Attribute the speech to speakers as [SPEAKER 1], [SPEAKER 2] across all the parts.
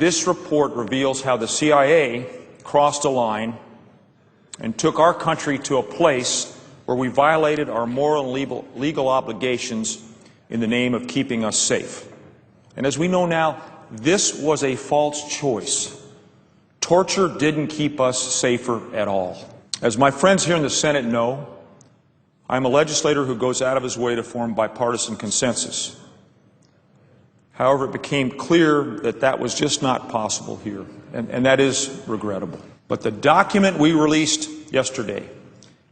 [SPEAKER 1] This report reveals how the CIA crossed a line and took our country to a place where we violated our moral and legal obligations in the name of keeping us safe. And as we know now, this was a false choice. Torture didn't keep us safer at all. As my friends here in the Senate know, I'm a legislator who goes out of his way to form bipartisan consensus. However, it became clear that that was just not possible here, and that is regrettable. But the document we released yesterday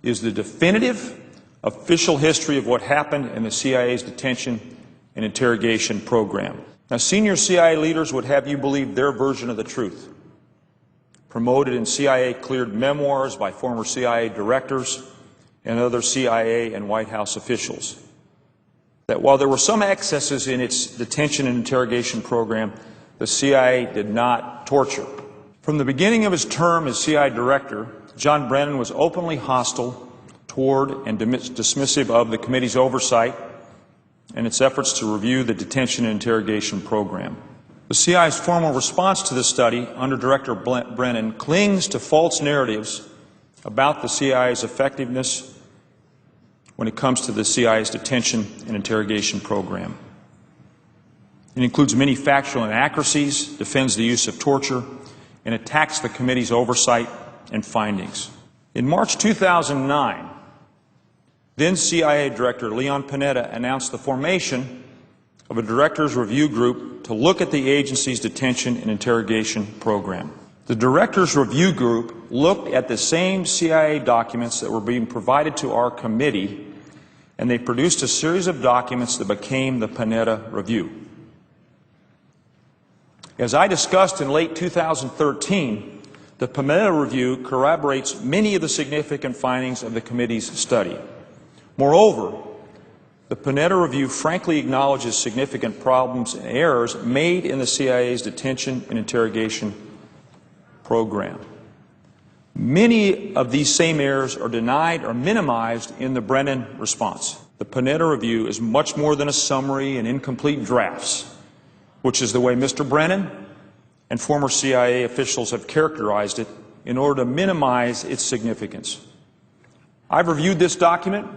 [SPEAKER 1] is the definitive official history of what happened in the CIA's detention and interrogation program. Now, senior CIA leaders would have you believe their version of the truth, promoted in CIA-cleared memoirs by former CIA directors and other CIA and White House officials, that while there were some excesses in its detention and interrogation program, the CIA did not torture. From the beginning of his term as CIA director, John Brennan was openly hostile toward and dismissive of the committee's oversight and its efforts to review the detention and interrogation program. The CIA's formal response to this study under Director Brennan clings to false narratives about the CIA's effectiveness when it comes to the CIA's detention and interrogation program. It includes many factual inaccuracies, defends the use of torture, and attacks the committee's oversight and findings. In March 2009, then CIA Director Leon Panetta announced the formation of a director's review group to look at the agency's detention and interrogation program. The director's review group looked at the same CIA documents that were being provided to our committee, and they produced a series of documents that became the Panetta Review. As I discussed in late 2013, the Panetta Review corroborates many of the significant findings of the committee's study. Moreover, the Panetta Review frankly acknowledges significant problems and errors made in the CIA's detention and interrogation program. Many of these same errors are denied or minimized in the Brennan response. The Panetta Review is much more than a summary and incomplete drafts, which is the way Mr. Brennan and former CIA officials have characterized it in order to minimize its significance. I've reviewed this document,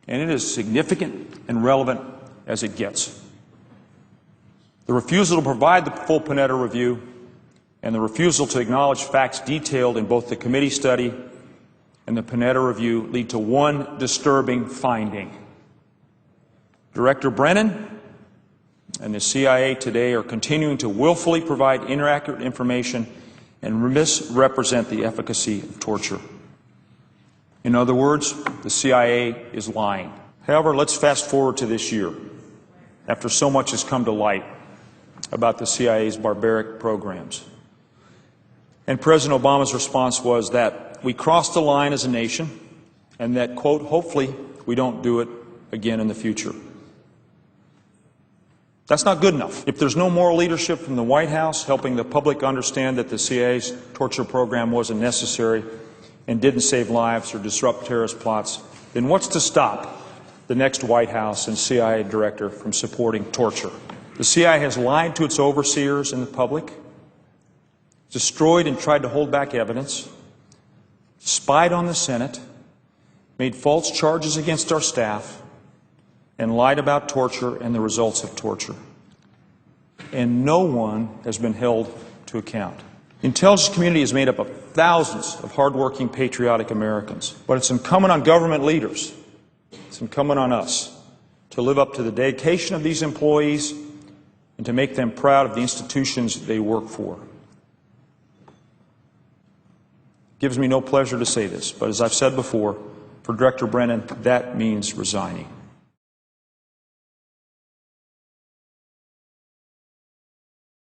[SPEAKER 1] and it is significant and relevant as it gets. The refusal to provide the full Panetta Review and the refusal to acknowledge facts detailed in both the committee study and the Panetta Review lead to one disturbing finding. Director Brennan and the CIA today are continuing to willfully provide inaccurate information and misrepresent the efficacy of torture. In other words, the CIA is lying. However, let's fast forward to this year, after so much has come to light about the CIA's barbaric programs. And President Obama's response was that we crossed the line as a nation and that, quote, hopefully we don't do it again in the future. That's not good enough. If there's no moral leadership from the White House helping the public understand that the CIA's torture program wasn't necessary and didn't save lives or disrupt terrorist plots, then what's to stop the next White House and CIA director from supporting torture? The CIA has lied to its overseers and the public, destroyed and tried to hold back evidence, spied on the Senate, made false charges against our staff, and lied about torture and the results of torture. And no one has been held to account. The intelligence community is made up of thousands of hardworking, patriotic Americans. But it's incumbent on government leaders, it's incumbent on us to live up to the dedication of these employees and to make them proud of the institutions they work for. It gives me no pleasure to say this, but as I've said before, for Director Brennan, that means resigning.